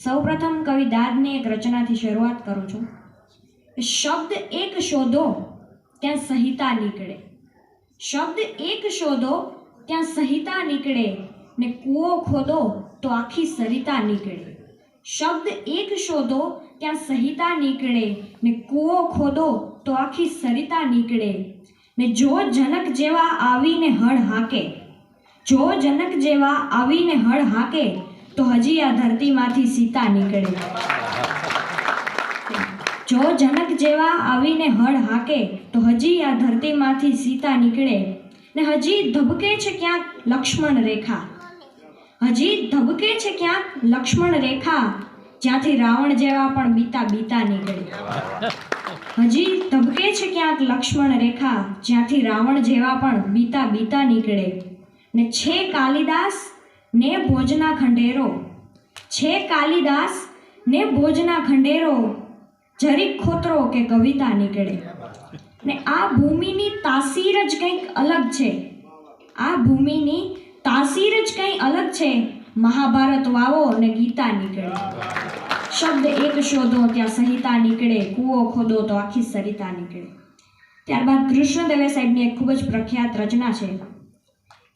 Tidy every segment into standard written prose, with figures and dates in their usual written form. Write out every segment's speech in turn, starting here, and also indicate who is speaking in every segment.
Speaker 1: સૌપ્રથમ કવિ દાદની એક રચનાથી શરૂઆત કરું છું। શબ્દ એક શોધો ત્યાં સંહિતા નીકળે, શબ્દ એક શોધો ત્યાં સંહિતા નીકળે, ને કૂવો ખોદો તો આખી સરિતા નીકળે। શબ્દ એક શોધો ત્યાં સંહિતા નીકળે, ને કૂવો ખોદો તો આખી સરિતા નીકળે, ને જો જનક જેવા આવીને હળ હાકે, જો જનક જેવા આવીને હળ હાકે, તો હજી આ ધરતીમાંથી સીતા નીકળે। જો જનક જેવા આવીને હળ હાકે, તો હજી આ ધરતીમાંથી સીતા નીકળે, ને હજી ધબકે છે ક્યાંક લક્ષ્મણ રેખા, હજી ધબકે છે ક્યાંક લક્ષ્મણ રેખા, જ્યાંથી રાવણ જેવા પણ બીતા બીતા નીકળે। હજી ધબકે છે ક્યાંક લક્ષ્મણ રેખા, જ્યાંથી રાવણ જેવા પણ બીતા બીતા નીકળે, ને છે કાલિદાસ ને ભોજના ખંડેરો, છે કાલિદાસ ને ભોજના ખંડેરો, જરીક ખોતરો કે કવિતા નીકળે। ને આ ભૂમિની તાસીર જ કંઈક અલગ છે, આ ભૂમિની તાસીર જ કંઈ અલગ છે, મહાભારત વાવો ને ગીતા નીકળે। શબ્દ એક શોધો ત્યાં સંહિતા નીકળે, કૂવો ખોદો તો આખી સરિતા નીકળે। ત્યારબાદ કૃષ્ણદેવે સાહેબની એક ખૂબ જ પ્રખ્યાત રચના છે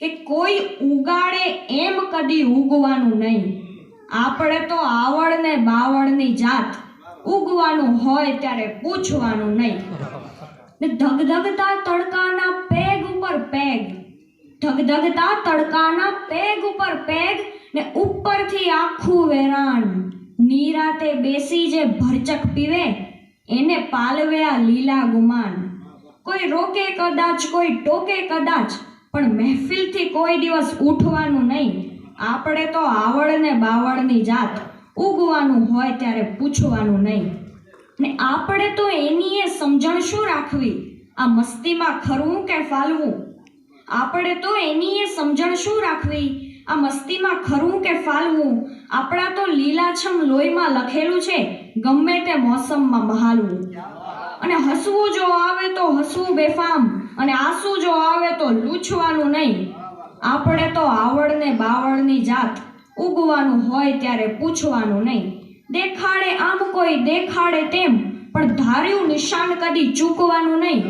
Speaker 1: કે કોઈ ઉગાડે એમ કદી ઉગવાનું નહીં, આપણે તો આવડ ને બાવળની જાત, ઉગવાનું હોય ત્યારે પૂછવાનું નહીં। ને ધગધગતા તડકાના પેગ ઉપર પેગ, ધગધગતા તડકાના પેગ ઉપર પેગ, ને ઉપરથી આખું વેરાન, નિરાતે બેસી જે ભરચક પીવે, એને પાલવે આ લીલા ગુમાન। કોઈ રોકે કદાચ, કોઈ ટોકે કદાચ, પણ મહેફિલથી કોઈ દિવસ ઉઠવાનું નહીં, આપણે તો આવડ ને બાવળની જાત, ઉગવાનું હોય ત્યારે પૂછવાનું નહીં। ને આપણે તો એની એ સમજણ શું રાખવી, આ મસ્તીમાં ખરવું કે ફાલવું, આપણે તો એની એ સમજણ શું રાખવી, આ મસ્તીમાં ખરવું કે ફાલવું, આપણા તો લીલાછમ લોહીમાં લખેલું છે, ગમે તે મોસમમાં બહાલવું। અને હસવું જો આવે તો હસવું બેફામ, અને આંસુ જો આવે તો લૂછવાનું નહીં, આપણે તો આવડ ને બાવળની જાત, ઉગવાનું હોય ત્યારે પૂછવાનું નહીં। દેખાડે આમ કોઈ દેખાડે તેમ, પણ ધાર્યું નિશાન કદી ચૂકવાનું નહીં,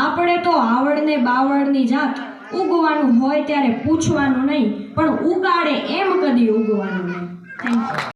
Speaker 1: આપણે તો આવડ ને બાવળની જાત, ઉગવાનું હોય ત્યારે પૂછવાનું નહીં, પણ ઉગાડે એમ કદી ઉગવાનું નહીં। Thank you.